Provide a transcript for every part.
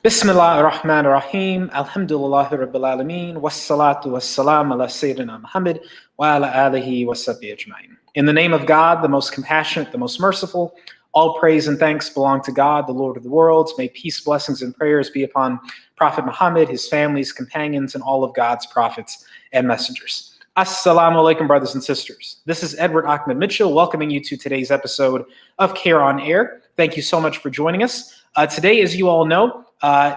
Bismillah ar-Rahman ar-Rahim, alhamdulillahi rabbil alameen, wassalatu wassalam ala Sayyidina Muhammad wa ala alihi wa sahbihi ajma'in. In the name of God, the most compassionate, the most merciful, all praise and thanks belong to God, the Lord of the worlds. May peace, blessings, and prayers be upon Prophet Muhammad, his family, his companions, and all of God's prophets and messengers. Assalamu alaikum, brothers and sisters. This is Edward Ahmed Mitchell welcoming you to today's episode of CAIR on Air. Thank you so much for joining us. Today, as you all know,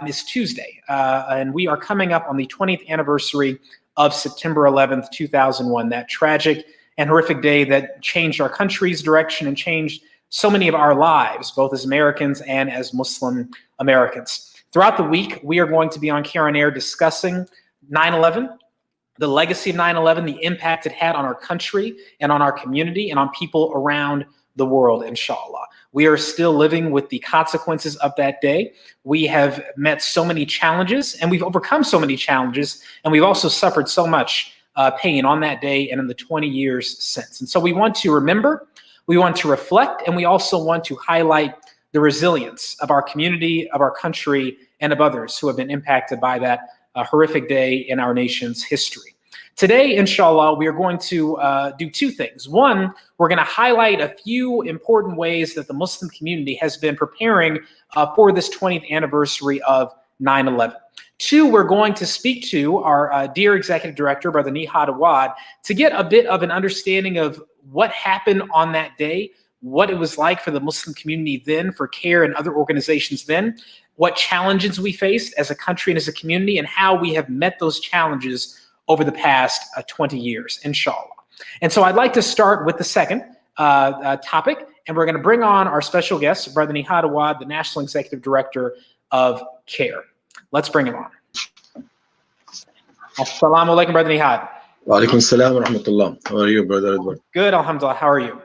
is Tuesday, and we are coming up on the 20th anniversary of September 11th, 2001, that tragic and horrific day that changed our country's direction and changed so many of our lives, both as Americans and as Muslim Americans. Throughout the week, we are going to be on CAIR on Air discussing 9/11, the legacy of 9/11, the impact it had on our country and on our community and on people around the world, inshallah. We are still living with the consequences of that day. We have met so many challenges and we've overcome so many challenges, and we've also suffered so much pain on that day and in the 20 years since. And so we want to remember, we want to reflect, and we also want to highlight the resilience of our community, of our country, and of others who have been impacted by that horrific day in our nation's history. Today, inshallah, we are going to do two things. One, we're going to highlight a few important ways that the Muslim community has been preparing for this 20th anniversary of 9/11. Two, we're going to speak to our dear executive director, Brother Nihad Awad, to get a bit of an understanding of what happened on that day, what it was like for the Muslim community then, for CAIR and other organizations then, what challenges we faced as a country and as a community, and how we have met those challenges over the past 20 years, inshallah. And so I'd like to start with the second topic, and we're going to bring on our special guest, Brother Nihad Awad, the National Executive Director of CAIR. Let's bring him on. Assalamu alaikum, Brother Nihad. Wa alaikum salam wa rahmatullah. How are you, Brother Edward? Good, alhamdulillah. How are you?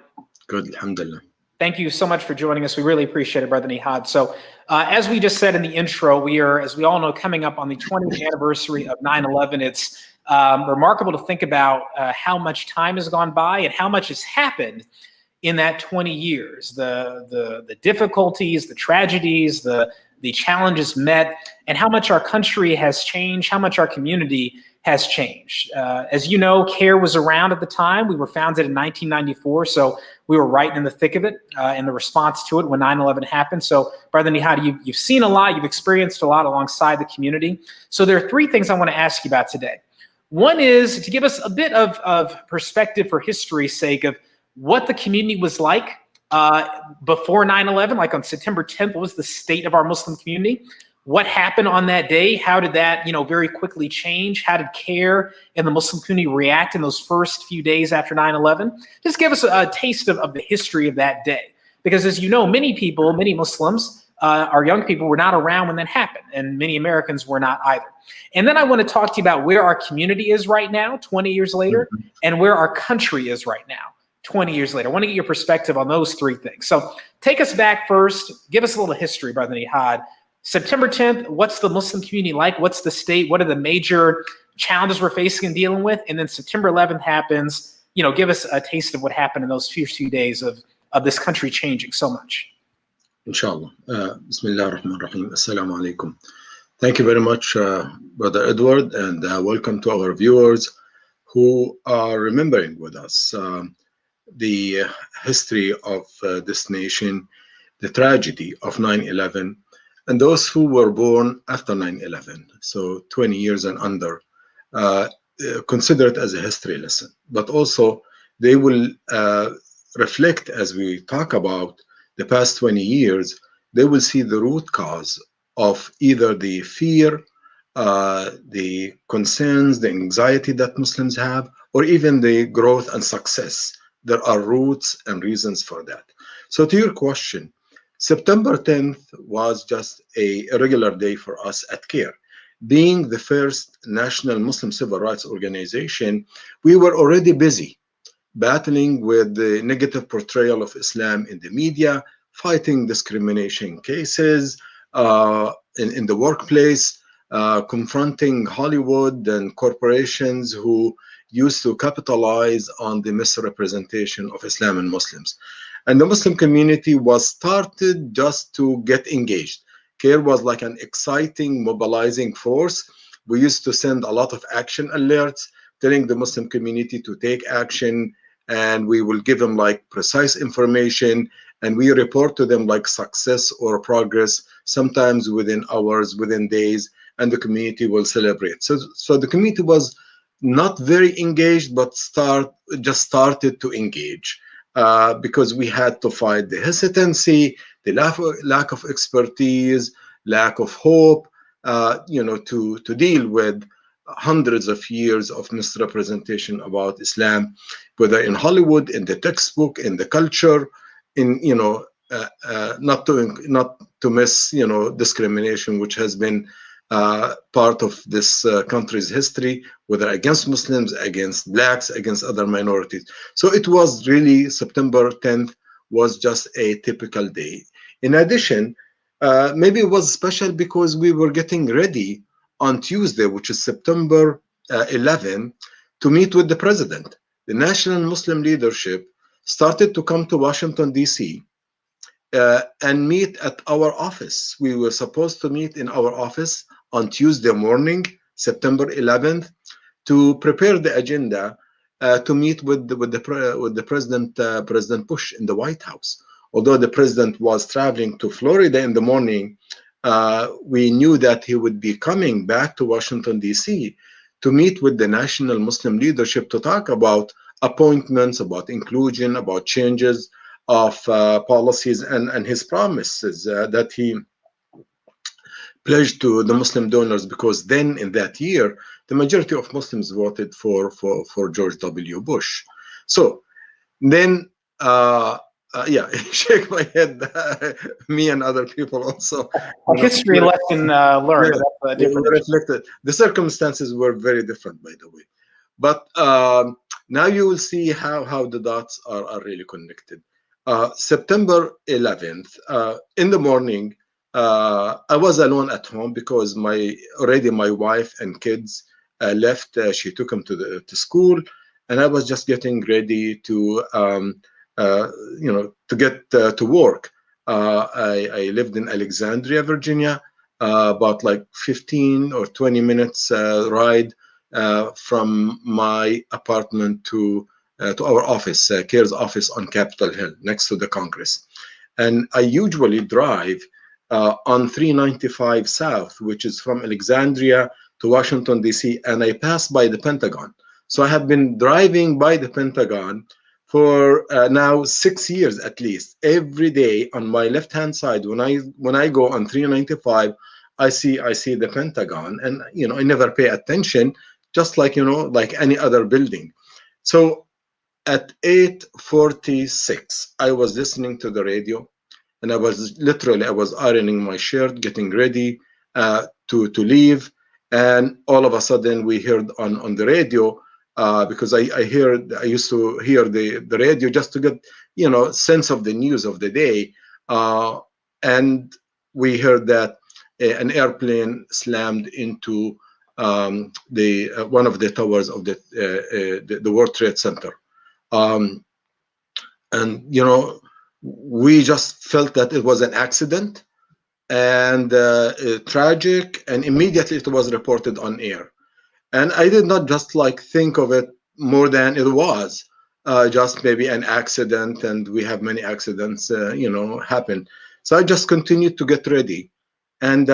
Good, alhamdulillah. Thank you so much for joining us. We really appreciate it, Brother Nihad. So as we just said in the intro, we are, as we all know, coming up on the 20th anniversary of 9/11. It's remarkable to think about how much time has gone by and how much has happened in that 20 years. The difficulties, the tragedies, the challenges met, and how much our country has changed, how much our community has changed. As you know, CAIR was around at the time. We were founded in 1994, so we were right in the thick of it in the response to it when 9/11 happened. So, Brother Nihad, you've seen a lot, you've experienced a lot alongside the community. So there are three things I want to ask you about today. One is to give us a bit of perspective for history's sake of what the community was like before 9/11, like on September 10th. What was the state of our Muslim community? What happened on that day? How did that, very quickly change? How did CAIR and the Muslim community react in those first few days after 9/11? Just give us a taste of the history of that day. Because as you know, many people, many Muslims, our young people were not around when that happened, and many Americans were not either. And then I want to talk to you about where our community is right now, 20 years later, and where our country is right now, 20 years later. I want to get your perspective on those three things. So take us back first. Give us a little history, Brother Nihad. September 10th, what's the Muslim community like? What's the state? What are the major challenges we're facing and dealing with? And then September 11th happens. Give us a taste of what happened in those few days of this country changing so much. Inshallah. Bismillah ar-Rahman ar-Rahim. Assalamu alaikum. Thank you very much, Brother Edward, and welcome to our viewers who are remembering with us the history of this nation, the tragedy of 9/11, and those who were born after 9/11, so 20 years and under, consider it as a history lesson. But also, they will reflect, as we talk about the past 20 years, they will see the root cause of either the fear, the concerns, the anxiety that Muslims have, or even the growth and success. There are roots and reasons for that. So to your question, September 10th was just a regular day for us at CAIR. Being the first national Muslim civil rights organization, we were already busy battling with the negative portrayal of Islam in the media, fighting discrimination cases in the workplace, confronting Hollywood and corporations who used to capitalize on the misrepresentation of Islam and Muslims. And the Muslim community was started just to get engaged, CAIR was like an exciting, mobilizing force. We used to send a lot of action alerts telling the Muslim community to take action, and we will give them like precise information, and we report to them like success or progress, sometimes within hours, within days, and the community will celebrate. So the community was not very engaged, but just started to engage because we had to fight the hesitancy, the lack of expertise, lack of hope, to deal with hundreds of years of misrepresentation about Islam, whether in Hollywood, in the textbook, in the culture, in not to miss discrimination, which has been part of this country's history, whether against Muslims, against blacks, against other minorities. So it was really, September 10th was just a typical day. In addition, maybe it was special because we were getting ready on Tuesday, which is September 11, to meet with the president. The national Muslim leadership started to come to Washington, D.C., and meet at our office. We were supposed to meet in our office on Tuesday morning, September 11th, to prepare the agenda to meet with the president, President Bush, in the White House. Although the president was traveling to Florida in the morning, we knew that he would be coming back to Washington, D.C. to meet with the national Muslim leadership to talk about appointments, about inclusion, about changes of policies, and his promises that he pledged to the Muslim donors, because then in that year, the majority of Muslims voted for George W. Bush. So then, yeah, shake my head, me and other people also. A history lesson learned. Yeah, That's a different. reflected. The circumstances were very different, by the way. But now you will see how the dots are really connected. September 11th, in the morning, I was alone at home because already my wife and kids left. She took them to school, and I was just getting ready to get to work. I lived in Alexandria, Virginia, about like 15 or 20 minutes ride from my apartment to our office, CAIR's office on Capitol Hill, next to the Congress. And I usually drive on 395 South, which is from Alexandria to Washington, D.C., and I pass by the Pentagon. So I have been driving by the Pentagon for now 6 years at least. Every day on my left-hand side, when I go on 395, I see the Pentagon, and I never pay attention, just like like any other building. So at 8:46, I was listening to the radio, and I was ironing my shirt, getting ready to leave, and all of a sudden we heard on the radio, because I used to hear the radio just to get sense of the news of the day, and we heard that an airplane slammed into one of the towers of the World Trade Center, and we just felt that it was an accident and tragic, and immediately it was reported on air. And I did not just like think of it more than it was, just maybe an accident, and we have many accidents happen. So I just continued to get ready, and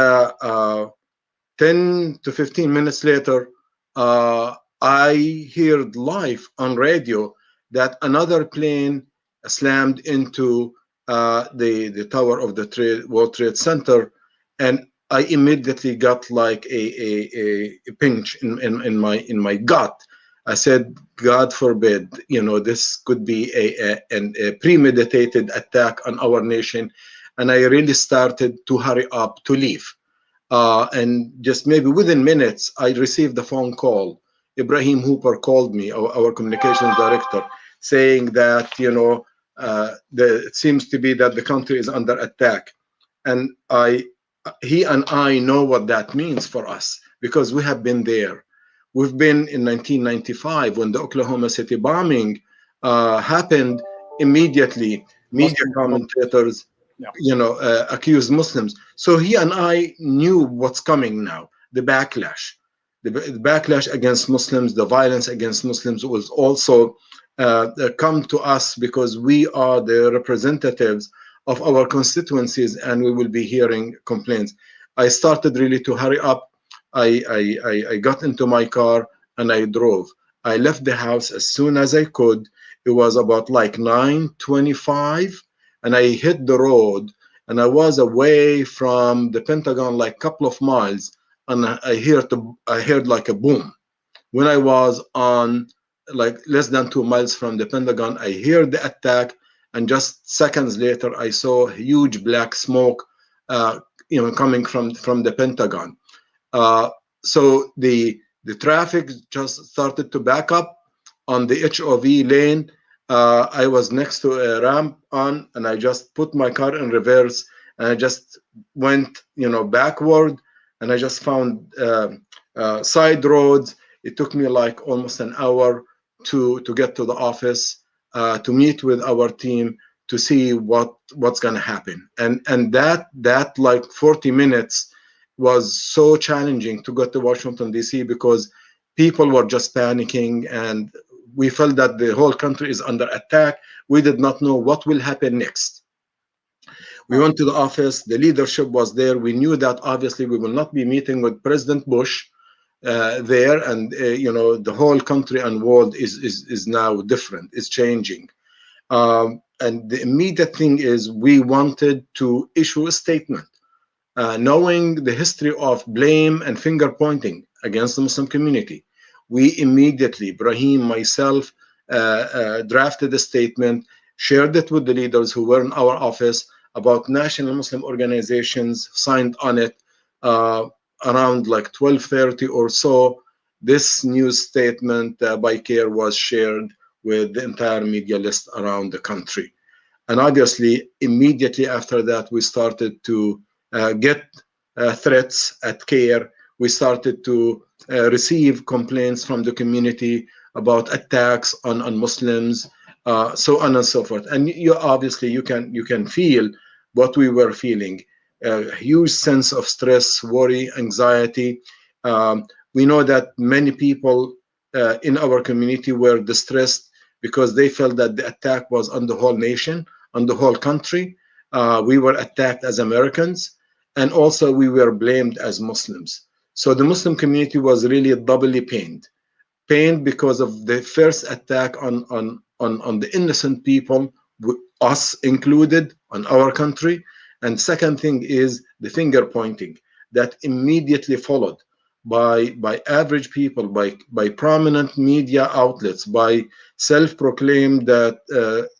10 to 15 minutes later, I heard live on radio that another plane slammed into the tower of the World Trade Center, and I immediately got like a pinch in my gut. I said, God forbid, this could be a premeditated attack on our nation, and I really started to hurry up to leave. And just maybe within minutes, I received a phone call. Ibrahim Hooper called me, our communications director, saying that it seems to be that the country is under attack, and he and I know what that means for us, because we have been there. We've been in 1995 when the Oklahoma City bombing happened. Immediately, media commentators accuse Muslims. So he and I knew what's coming now. The backlash, the backlash against Muslims, the violence against Muslims was also come to us because we are the representatives of our constituencies, and we will be hearing complaints. I started really to hurry up. I got into my car and I drove. I left the house as soon as I could. It was about like 9:25, and I hit the road, and I was away from the Pentagon like a couple of miles, and I heard like a boom. When I was on like less than 2 miles from the Pentagon, I heard the attack, and just seconds later, I saw huge black smoke, coming from the Pentagon. So the traffic just started to back up on the HOV lane. I was next to a ramp and I just put my car in reverse, and I just went, backward, and I just found side roads. It took me like almost an hour to get to the office, to meet with our team to see what's going to happen. And that like 40 minutes was so challenging to go to Washington, D.C., because people were just panicking, and we felt that the whole country is under attack. We did not know what will happen next. We went to the office. The leadership was there. We knew that obviously we will not be meeting with President Bush there, and the whole country and world is now different. It's changing. And the immediate thing is we wanted to issue a statement. Knowing the history of blame and finger pointing against the Muslim community, we immediately, Brahim, myself, drafted a statement, shared it with the leaders who were in our office. About national Muslim organizations signed on it. Around like 12:30 or so, this news statement by CAIR was shared with the entire media list around the country. And obviously, immediately after that, we started to get threats at CAIR. We started to receive complaints from the community about attacks on Muslims, so on and so forth. And you can feel what we were feeling: a huge sense of stress, worry, anxiety. We know that many people in our community were distressed because they felt that the attack was on the whole nation, on the whole country. We were attacked as Americans, and also we were blamed as Muslims. So the Muslim community was really doubly pained because of the first attack on the innocent people, us included, on our country. And second thing is the finger pointing that immediately followed by average people, by prominent media outlets, by self-proclaimed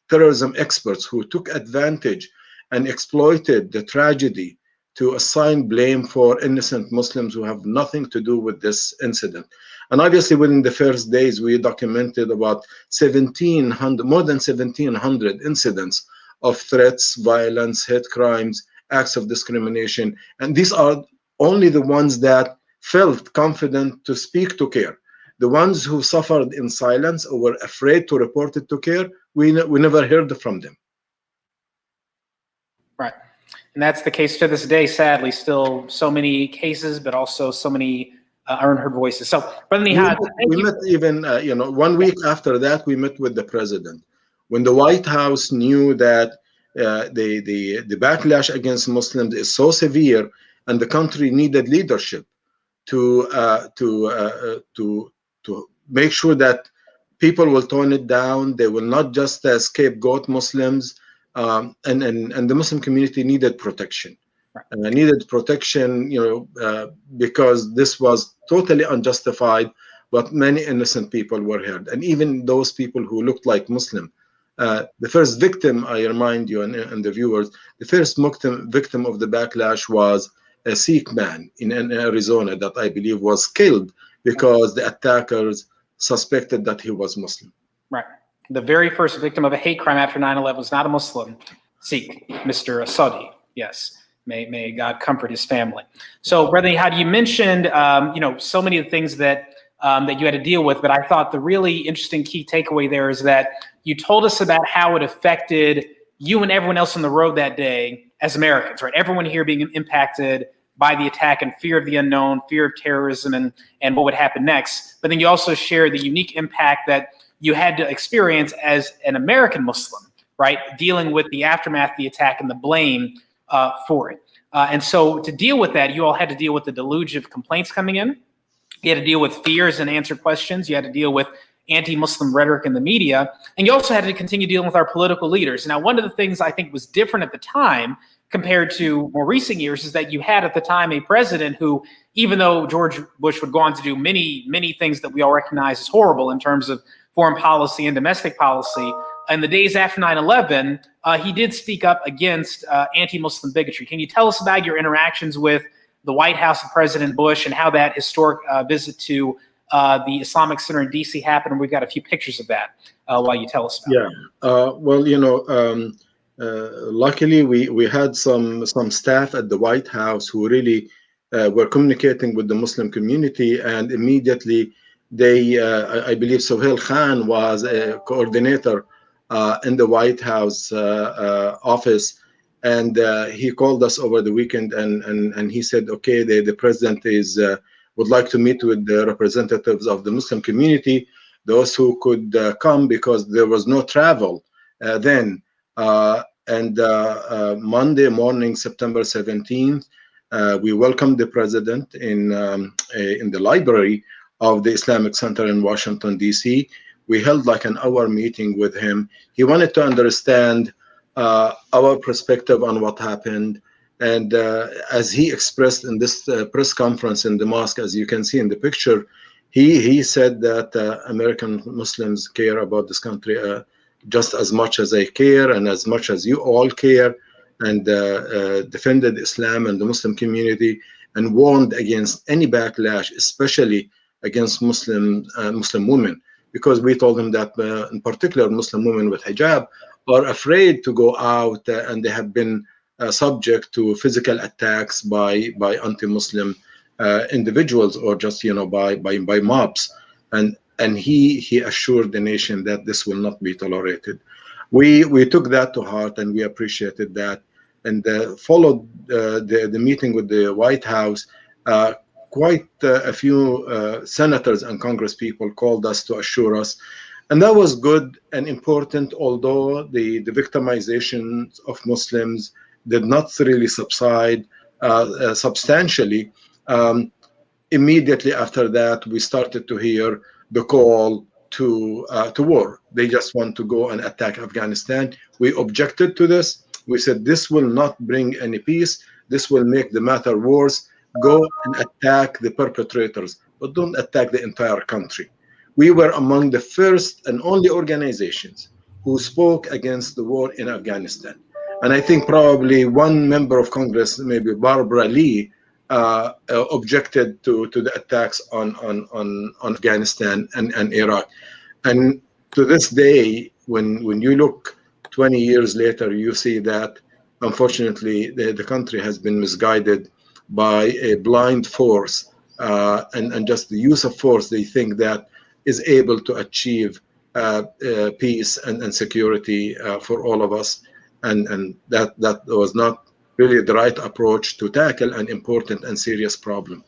terrorism experts who took advantage and exploited the tragedy to assign blame for innocent Muslims who have nothing to do with this incident. And obviously, within the first days, we documented about more than 1,700 incidents of threats, violence, hate crimes, acts of discrimination. And these are only the ones that felt confident to speak to CAIR. The ones who suffered in silence or were afraid to report it to CAIR, we never heard from them. Right. And that's the case to this day, sadly. Still so many cases, but also so many unheard voices. So, Brother Nihad, we met even, 1 week after that, we met with the president. When the White House knew that the backlash against Muslims is so severe and the country needed leadership to make sure that people will tone it down, they will not just scapegoat Muslims, and the Muslim community needed protection. Needed protection, because this was totally unjustified, but many innocent people were hurt. And even those people who looked like Muslim, the first victim, I remind you and the viewers, the first victim of the backlash was a Sikh man in Arizona that I believe was killed because the attackers suspected that he was Muslim. Right. The very first victim of a hate crime after 9/11 was not a Muslim, Sikh, Mr. Asadi. Yes. May God comfort his family. So, Brother Nihad, you mentioned, so many of the things that you had to deal with, but I thought the really interesting key takeaway there is that you told us about how it affected you and everyone else on the road that day as Americans, right? Everyone here being impacted by the attack and fear of the unknown, fear of terrorism, and what would happen next. But then you also share the unique impact that you had to experience as an American Muslim, right? Dealing with the aftermath of the attack and the blame for it. And so to deal with that, you all had to deal with the deluge of complaints coming in. You had to deal with fears and answer questions. You had to deal with anti-Muslim rhetoric in the media. And you also had to continue dealing with our political leaders. Now, one of the things I think was different at the time compared to more recent years is that you had at the time a president who, even though George Bush would go on to do many things that we all recognize as horrible in terms of foreign policy and domestic policy, in the days after 9/11, he did speak up against anti-Muslim bigotry. Can you tell us about your interactions with the White House of President Bush and how that historic visit to the Islamic Center in DC happened? And we've got a few pictures of that while you tell us about it. Well, luckily we had some staff at the White House who really were communicating with the Muslim community, and immediately they, I believe Sohail Khan was a coordinator in the White House office, and he called us over the weekend, and he said, okay, the president would like to meet with the representatives of the Muslim community, those who could come, because there was no travel then. And Monday morning, September 17th, we welcomed the president in the library of the Islamic Center in Washington, D.C. We held like an hour meeting with him. He wanted to understand our perspective on what happened. And as he expressed in this press conference in the mosque, as you can see in the picture, he said that American Muslims care about this country just as much as I care and as much as you all care, and defended Islam and the Muslim community and warned against any backlash, especially against Muslim women, because we told them that in particular Muslim women with hijab are afraid to go out and they have been subject to physical attacks by anti-Muslim individuals, or just by mobs, and he assured the nation that this will not be tolerated. We took that to heart and we appreciated that, and followed the meeting with the White House. Quite a few senators and Congress people called us to assure us, and that was good and important, although the victimization of Muslims did not really subside substantially. Immediately after that, we started to hear the call to war. They just want to go and attack Afghanistan. We objected to this. We said this will not bring any peace. This will make the matter worse. Go and attack the perpetrators, but don't attack the entire country. We were among the first and only organizations who spoke against the war in Afghanistan. And I think probably one member of Congress, maybe Barbara Lee, objected to the attacks on Afghanistan and Iraq. And to this day, when you look 20 years later, you see that unfortunately the country has been misguided by a blind force and just the use of force they think that is able to achieve peace and security for all of us. And that was not really the right approach to tackle an important and serious problem.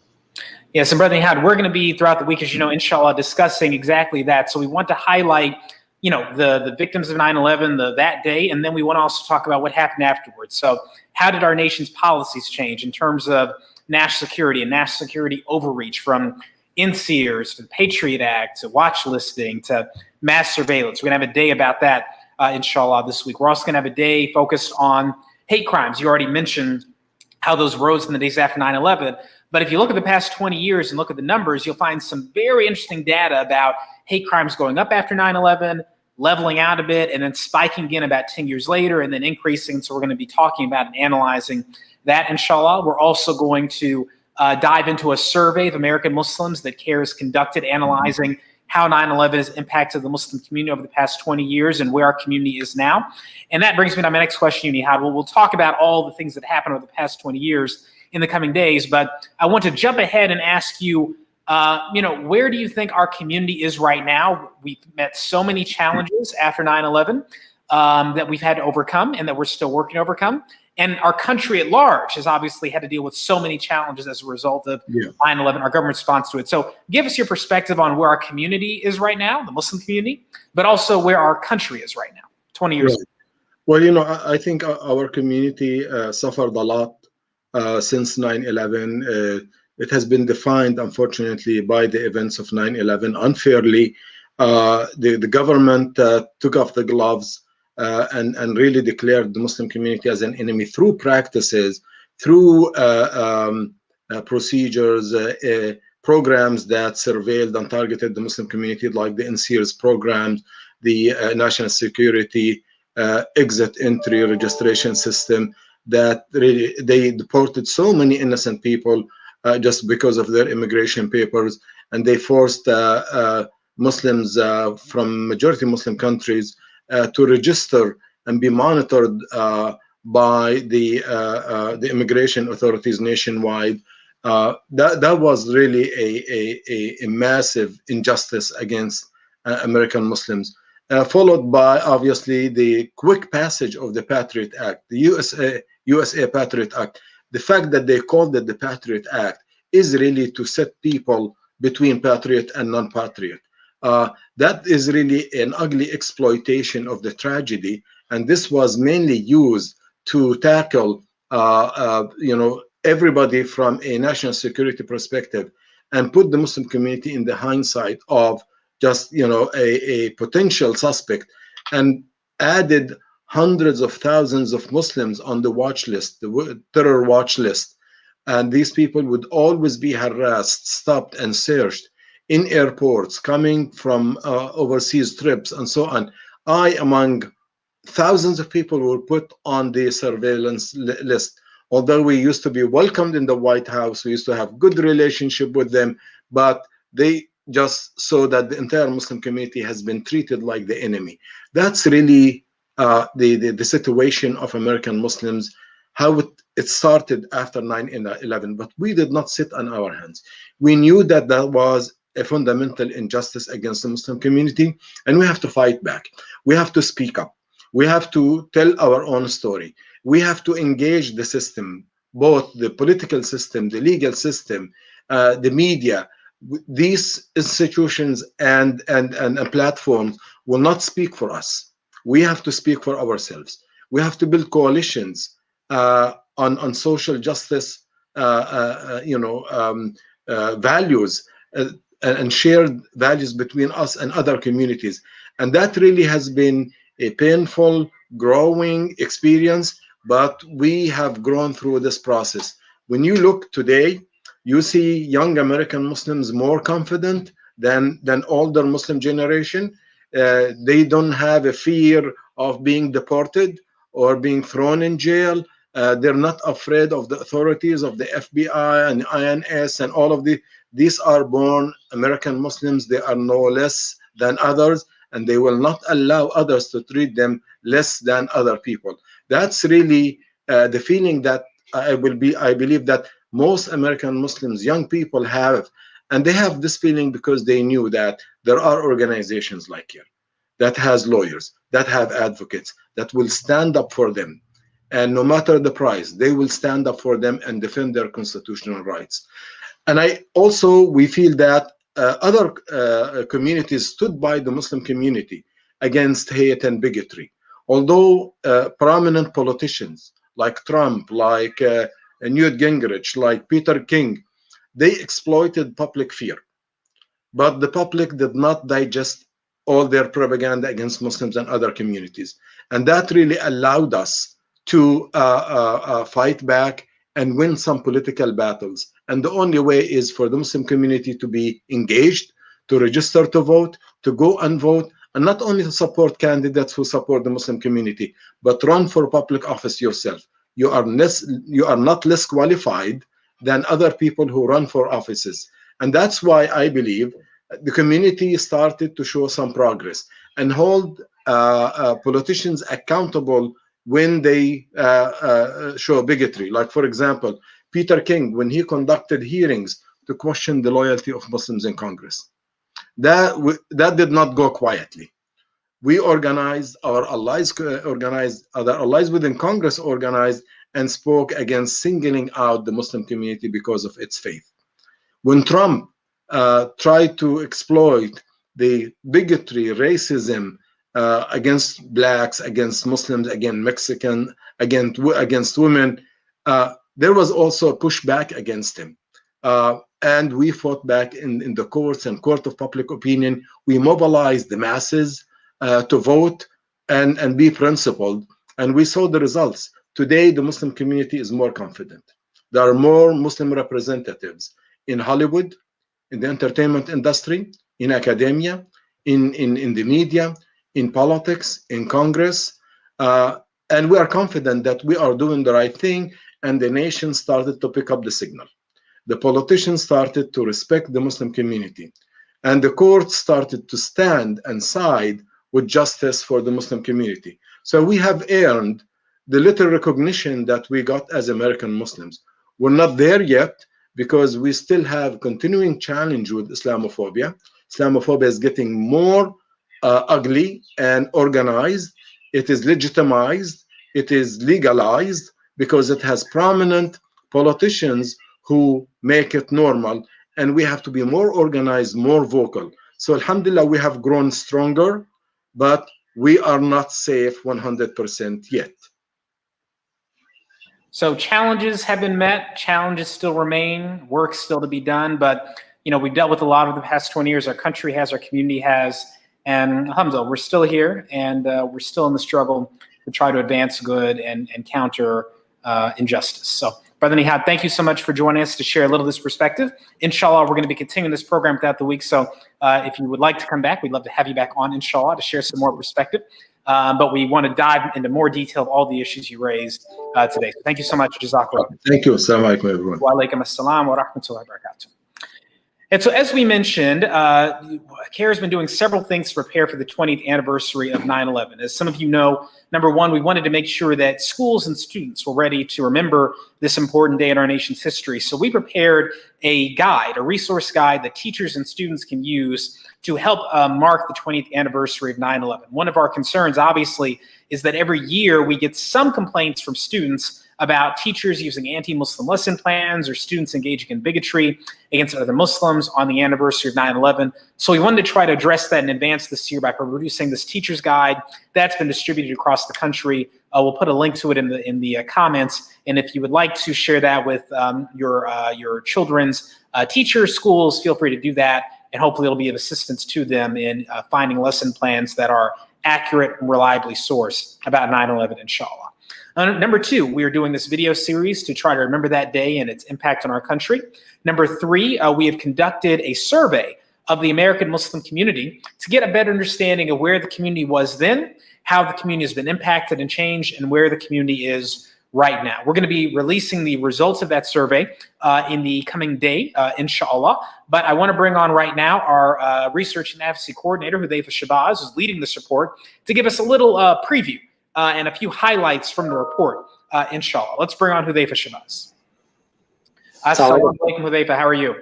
Yes, and Brother Nihad, we're going to be throughout the week, as you know, inshallah, discussing exactly that. So we want to highlight, the victims of 9/11 that day, and then we want to also talk about what happened afterwards. So how did our nation's policies change in terms of national security and national security overreach, from NSEERS to the Patriot Act to watch listing to mass surveillance? We're going to have a day about that, inshallah, this week. We're also going to have a day focused on hate crimes. You already mentioned how those rose in the days after 9/11. But if you look at the past 20 years and look at the numbers, you'll find some very interesting data about hate crimes going up after 9/11, leveling out a bit, and then spiking again about 10 years later, and then increasing. So we're going to be talking about and analyzing that, inshallah. We're also going to dive into a survey of American Muslims that CAIR has conducted, analyzing how 9/11 has impacted the Muslim community over the past 20 years and where our community is now. And that brings me to my next question, Nihad. We'll talk about all the things that happened over the past 20 years in the coming days, but I want to jump ahead and ask you, where do you think our community is right now? We've met so many challenges after 9/11. that we've had to overcome and that we're still working to overcome. And our country at large has obviously had to deal with so many challenges as a result of 9/11, our government response to it. So give us your perspective on where our community is right now, the Muslim community, but also where our country is right now, 20 years ago. Well, you know, I think our community suffered a lot since 9/11. It has been defined, unfortunately, by the events of 9/11 unfairly. The government took off the gloves and really declared the Muslim community as an enemy through practices, through procedures, programs that surveilled and targeted the Muslim community, like the NSEERS programs, the national security exit entry registration system, that really they deported so many innocent people just because of their immigration papers, and they forced Muslims from majority Muslim countries to register and be monitored by the immigration authorities nationwide. That was really a massive injustice against American Muslims. Followed by, obviously, the quick passage of the Patriot Act, the USA Patriot Act. The fact that they called it the Patriot Act is really to set people between patriot and non-patriot. That is really an ugly exploitation of the tragedy, and this was mainly used to tackle, everybody from a national security perspective, and put the Muslim community in the hindsight of just a potential suspect, and added hundreds of thousands of Muslims on the watch list, the terror watch list. And these people would always be harassed, stopped, and searched in airports, coming from overseas trips, and so on. Among thousands of people, were put on the surveillance list. Although we used to be welcomed in the White House, we used to have good relationship with them, but they just saw that the entire Muslim community has been treated like the enemy. That's really the situation of American Muslims, how it started after 9/11. But we did not sit on our hands. We knew that that was a fundamental injustice against the Muslim community, and we have to fight back. We have to speak up. We have to tell our own story. We have to engage the system, both the political system, the legal system, the media. These institutions and platforms will not speak for us. We have to speak for ourselves. We have to build coalitions on social justice, values, and shared values between us and other communities. And that really has been a painful, growing experience, but we have grown through this process. When you look today, you see young American Muslims more confident than older Muslim generation. They don't have a fear of being deported or being thrown in jail. They're not afraid of the authorities, of the FBI and INS and all of these are born American Muslims. They are no less than others, and they will not allow others to treat them less than other people. That's really the feeling that I believe that most American Muslims, young people have, and they have this feeling because they knew that there are organizations like CAIR that has lawyers, that have advocates, that will stand up for them. And no matter the price, they will stand up for them and defend their constitutional rights. And we feel that other communities stood by the Muslim community against hate and bigotry. Although prominent politicians like Trump, like Newt Gingrich, like Peter King, they exploited public fear. But the public did not digest all their propaganda against Muslims and other communities. And that really allowed us to fight back and win some political battles. And the only way is for the Muslim community to be engaged, to register to vote, to go and vote, and not only to support candidates who support the Muslim community, but run for public office yourself. You are not less qualified than other people who run for offices. And that's why I believe the community started to show some progress and hold politicians accountable when they show bigotry. Like, for example, Peter King, when he conducted hearings to question the loyalty of Muslims in Congress. That did not go quietly. we organized, our allies organized, other allies within Congress organized and spoke against singling out the Muslim community because of its faith. When Trump tried to exploit the bigotry, racism against blacks, against Muslims, against Mexican, against women, there was also a pushback against him. And we fought back in the courts and court of public opinion. We mobilized the masses to vote and be principled. And we saw the results. Today, the Muslim community is more confident. There are more Muslim representatives in Hollywood, in the entertainment industry, in academia, in the media, in politics, in Congress. And we are confident that we are doing the right thing, and the nation started to pick up the signal. The politicians started to respect the Muslim community, and the courts started to stand and side with justice for the Muslim community. So we have earned the little recognition that we got as American Muslims. We're not there yet because we still have continuing challenge with Islamophobia. Islamophobia is getting more ugly and organized. It is legitimized. It is legalized because it has prominent politicians who make it normal, and we have to be more organized, more vocal. So alhamdulillah, we have grown stronger, but we are not safe 100% yet. So challenges have been met, challenges still remain, work still to be done, but we've dealt with a lot of the past 20 years, our country has, our community has, and alhamdulillah, we're still here, and we're still in the struggle to try to advance good and counter injustice. So Brother Nihad, thank you so much for joining us to share a little of this perspective. Inshallah, we're going to be continuing this program throughout the week. So if you would like to come back, we'd love to have you back on, inshallah, to share some more perspective. But we want to dive into more detail of all the issues you raised today. So thank you so much. Jazakallah. Thank you. Assalamu alaikum, everyone. Wa alaikum assalam wa rahmatullahi wa barakatuh. And so as we mentioned, CAIR has been doing several things to prepare for the 20th anniversary of 9/11. As some of you know, number one, we wanted to make sure that schools and students were ready to remember this important day in our nation's history. So we prepared a guide, a resource guide that teachers and students can use to help mark the 20th anniversary of 9/11. One of our concerns, obviously, is that every year we get some complaints from students about teachers using anti-Muslim lesson plans or students engaging in bigotry against other Muslims on the anniversary of 9/11. So we wanted to try to address that in advance this year by producing this teacher's guide that's been distributed across the country. We'll put a link to it in the comments. And if you would like to share that with your children's teachers, schools, feel free to do that. And hopefully it'll be of assistance to them in finding lesson plans that are accurate and reliably sourced about 9/11, inshallah. Number two, we are doing this video series to try to remember that day and its impact on our country. Number three, we have conducted a survey of the American Muslim community to get a better understanding of where the community was then, how the community has been impacted and changed, and where the community is right now. We're going to be releasing the results of that survey in the coming day, inshallah. But I want to bring on right now our research and advocacy coordinator, Huzaifa Shahbaz, who's leading this report, to give us a little preview and a few highlights from the report, inshallah. Let's bring on Huzaifa Shahbaz. Assalamu alaikum, Huzaifa. How are you?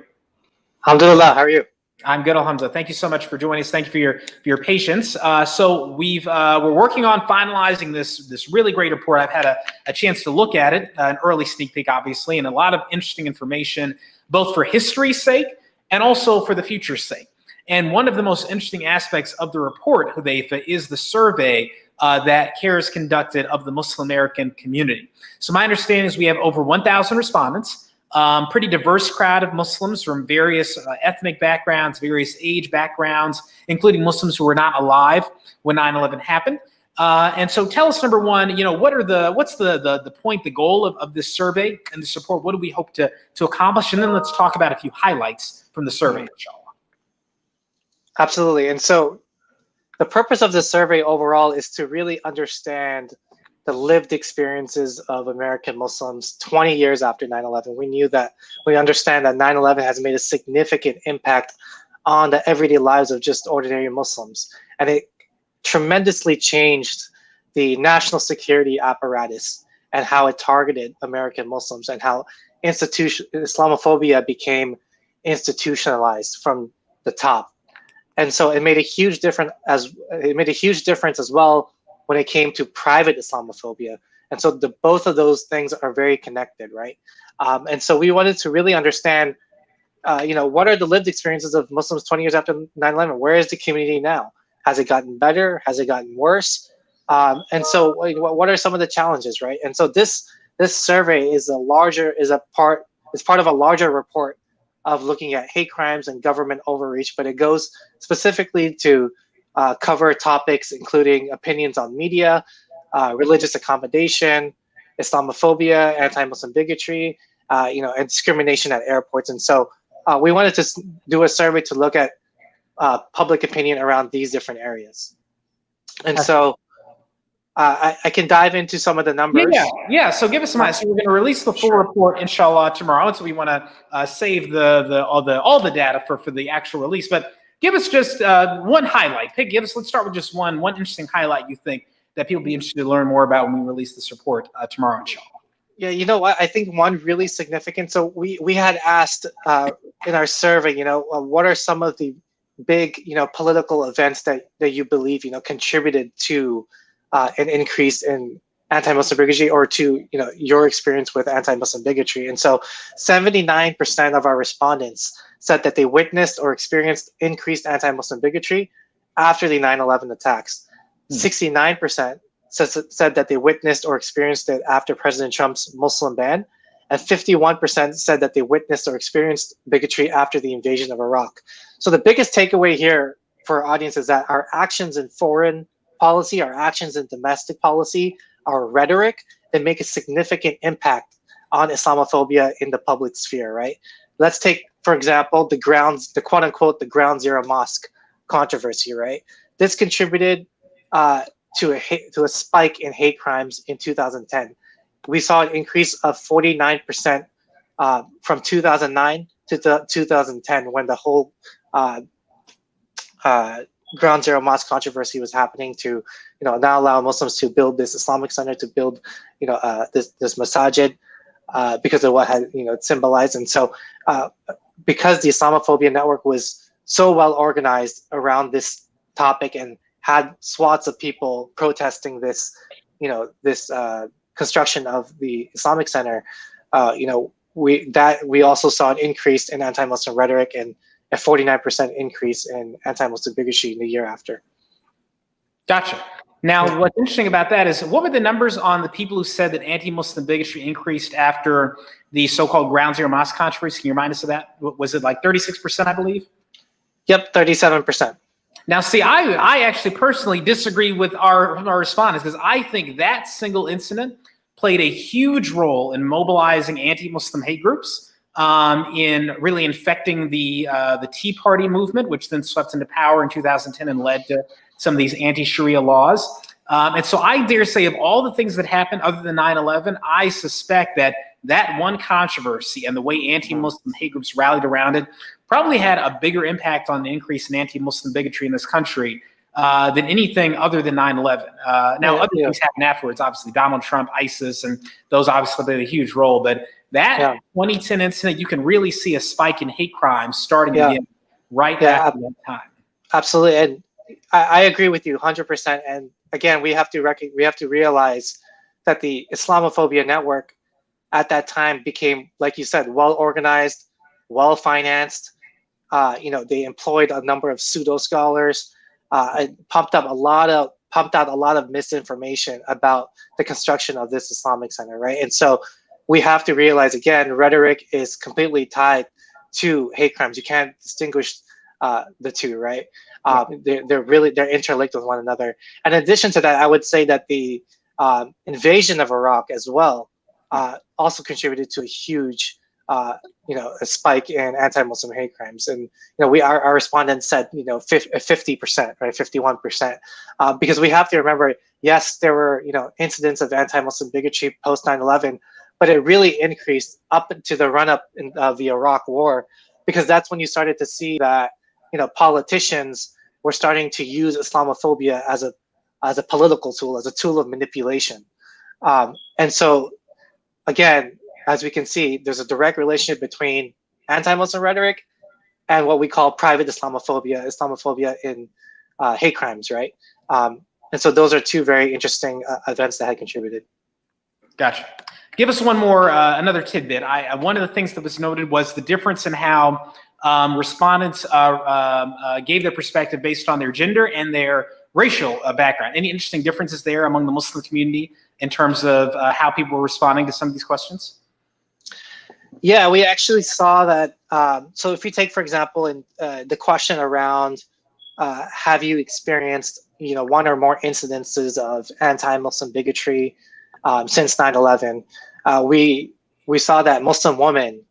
Alhamdulillah. How are you? I'm good, alhamdulillah. Thank you so much for joining us. Thank you for your patience. So we're working on finalizing this really great report. I've had a chance to look at it, an early sneak peek, obviously, and a lot of interesting information, both for history's sake and also for the future's sake. And one of the most interesting aspects of the report, Huzaifa, is the survey that CAIR has conducted of the Muslim American community. So my understanding is we have over 1,000 respondents, pretty diverse crowd of Muslims from various ethnic backgrounds, various age backgrounds, including Muslims who were not alive when 9/11 happened. And so tell us, number one, what's the point, the goal of this survey and the support? What do we hope to accomplish? And then let's talk about a few highlights from the survey, inshallah. Absolutely. And so the purpose of the survey overall is to really understand the lived experiences of American Muslims 20 years after 9/11. We understand that 9/11 has made a significant impact on the everyday lives of just ordinary Muslims. And it tremendously changed the national security apparatus and how it targeted American Muslims and how Islamophobia became institutionalized from the top. And so it made a huge difference as well when it came to private Islamophobia. And so both of those things are very connected, right? And so we wanted to really understand, what are the lived experiences of Muslims 20 years after 9/11? Where is the community now? Has it gotten better? Has it gotten worse? And so what are some of the challenges, right? And so this survey is part of a larger report of looking at hate crimes and government overreach, but it goes specifically to cover topics including opinions on media, religious accommodation, Islamophobia, anti-Muslim bigotry, and discrimination at airports. And so we wanted to do a survey to look at public opinion around these different areas. And so I can dive into some of the numbers. Yeah. So give us some. So we're going to release the full report, inshallah, tomorrow. So we want to save all the data for the actual release. But give us just one highlight. Let's start with just one interesting highlight you think that people will be interested to learn more about when we release this report tomorrow, inshallah. Yeah, you know what? I think one really significant. So we had asked in our survey, what are some of the big, political events that you believe, contributed to an increase in anti-Muslim bigotry, or to your experience with anti-Muslim bigotry. And so 79% of our respondents said that they witnessed or experienced increased anti-Muslim bigotry after the 9/11 attacks. 69% said that they witnessed or experienced it after President Trump's Muslim ban, and 51% said that they witnessed or experienced bigotry after the invasion of Iraq. So the biggest takeaway here for our audience is that our actions in foreign policy, our actions in domestic policy, our rhetoric, that make a significant impact on Islamophobia in the public sphere, right? Let's take, for example, the quote unquote, the Ground Zero Mosque controversy, right? This contributed to a spike in hate crimes in 2010. We saw an increase of 49% from 2009 to 2010, when the whole Ground Zero Mosque controversy was happening, to not allow Muslims to build this Islamic center, to build this masajid because of what it symbolized. And so because the Islamophobia network was so well organized around this topic and had swaths of people protesting this construction of the Islamic center, we also saw an increase in anti-Muslim rhetoric and a 49% increase in anti-Muslim bigotry in the year after. Gotcha. Now, what's interesting about that is, what were the numbers on the people who said that anti-Muslim bigotry increased after the so-called Ground Zero Mosque controversy? Can you remind us of that? Was it like 36%, I believe? Yep, 37%. Now, see, I actually personally disagree with our respondents, because I think that single incident played a huge role in mobilizing anti-Muslim hate groups, in really infecting the Tea Party movement, which then swept into power in 2010 and led to some of these anti-Sharia laws. And so I dare say, of all the things that happened other than 9/11, I suspect that one controversy and the way anti-Muslim hate groups rallied around it probably had a bigger impact on the increase in anti-Muslim bigotry in this country than anything other than 9/11. Now, other things happened afterwards, obviously, Donald Trump, ISIS, and those obviously played a huge role. But that 2010 incident, you can really see a spike in hate crimes starting again right after that time. Absolutely. And I agree with you 100%. And again, we have to realize that the Islamophobia network at that time became, like you said, well organized, well financed. They employed a number of pseudo scholars, pumped out a lot of misinformation about the construction of this Islamic center, right? And so we have to realize, again, rhetoric is completely tied to hate crimes. You can't distinguish the two, right? They're interlinked with one another. And in addition to that, I would say that the invasion of Iraq as well also contributed to a huge a spike in anti-Muslim hate crimes. And our respondents said 50%, right, 51%, because we have to remember, yes, there were incidents of anti-Muslim bigotry post 9/11, but it really increased up to the run-up of the Iraq War, because that's when you started to see that politicians were starting to use Islamophobia as a political tool, as a tool of manipulation. And so, again, as we can see, there's a direct relationship between anti-Muslim rhetoric and what we call private Islamophobia in hate crimes, right? And so those are two very interesting events that had contributed. Gotcha. Give us one more, another tidbit. One of the things that was noted was the difference in how respondents gave their perspective based on their gender and their racial background. Any interesting differences there among the Muslim community in terms of how people were responding to some of these questions? Yeah, we actually saw that. So if you take, for example, in the question around, have you experienced, one or more incidences of anti-Muslim bigotry since 9/11? We saw that Muslim women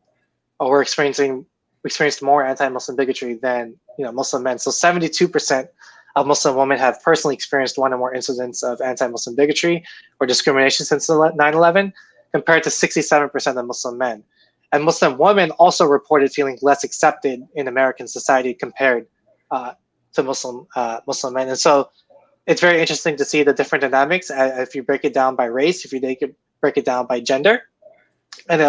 were experienced more anti-Muslim bigotry than Muslim men. So 72% of Muslim women have personally experienced one or more incidents of anti-Muslim bigotry or discrimination since 9/11, compared to 67% of Muslim men. And Muslim women also reported feeling less accepted in American society compared to Muslim men. And so it's very interesting to see the different dynamics if you break it down by race, if you break it down by gender. And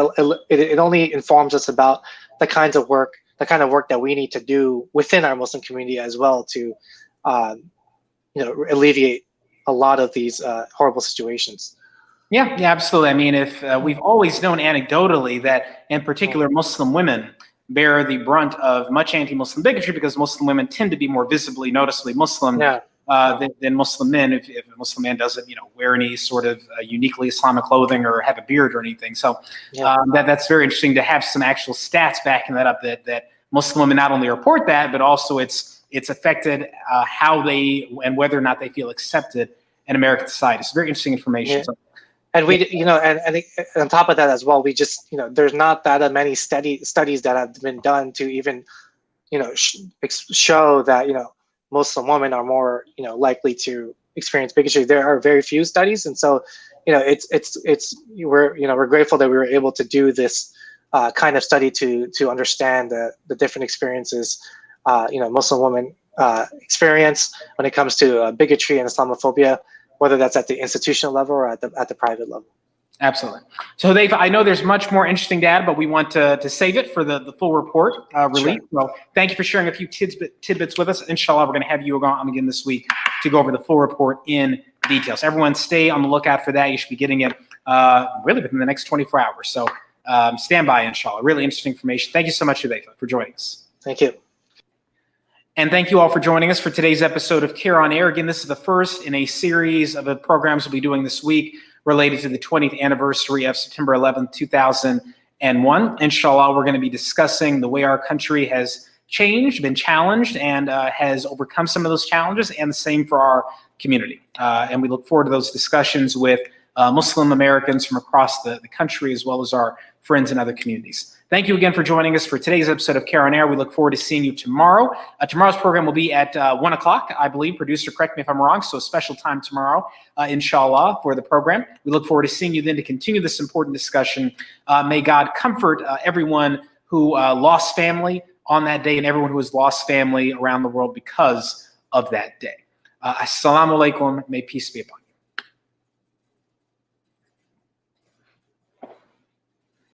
it only informs us about the kind of work that we need to do within our Muslim community as well to alleviate a lot of these horrible situations. Yeah, absolutely. I mean, if we've always known anecdotally that in particular Muslim women bear the brunt of much anti-Muslim bigotry because Muslim women tend to be more visibly, noticeably Muslim than Muslim men. If a Muslim man doesn't, wear any sort of uniquely Islamic clothing or have a beard or anything. So that's very interesting to have some actual stats backing that up. That Muslim women not only report that, but also it's affected how they and whether or not they feel accepted in American society. It's very interesting information. Yeah. So, and we, and on top of that as well, we just, there's not that many studies that have been done to even, show that, Muslim women are more, likely to experience bigotry. There are very few studies, and so, we're grateful that we were able to do this kind of study to understand the different experiences, Muslim women experience when it comes to bigotry and Islamophobia, whether that's at the institutional level or at the private level. Absolutely. So I know there's much more interesting data, but we want to save it for the full report release. Sure. So thank you for sharing a few tidbits with us. Inshallah, we're going to have you on again this week to go over the full report in details. Everyone stay on the lookout for that. You should be getting it really within the next 24 hours. So stand by, inshallah. Really interesting information. Thank you so much, Huzaifa, for joining us. Thank you. And thank you all for joining us for today's episode of CAIR on Air. Again, this is the first in a series of programs we'll be doing this week related to the 20th anniversary of September 11th, 2001. Inshallah, we're going to be discussing the way our country has changed, been challenged, and has overcome some of those challenges, and the same for our community. And we look forward to those discussions with Muslim Americans from across the country, as well as our friends in other communities. Thank you again for joining us for today's episode of CAIR on Air. We look forward to seeing you tomorrow. Tomorrow's program will be at 1 o'clock, I believe. Producer, correct me if I'm wrong. So a special time tomorrow, inshallah, for the program. We look forward to seeing you then to continue this important discussion. May God comfort everyone who lost family on that day and everyone who has lost family around the world because of that day. Assalamu alaikum. May peace be upon you.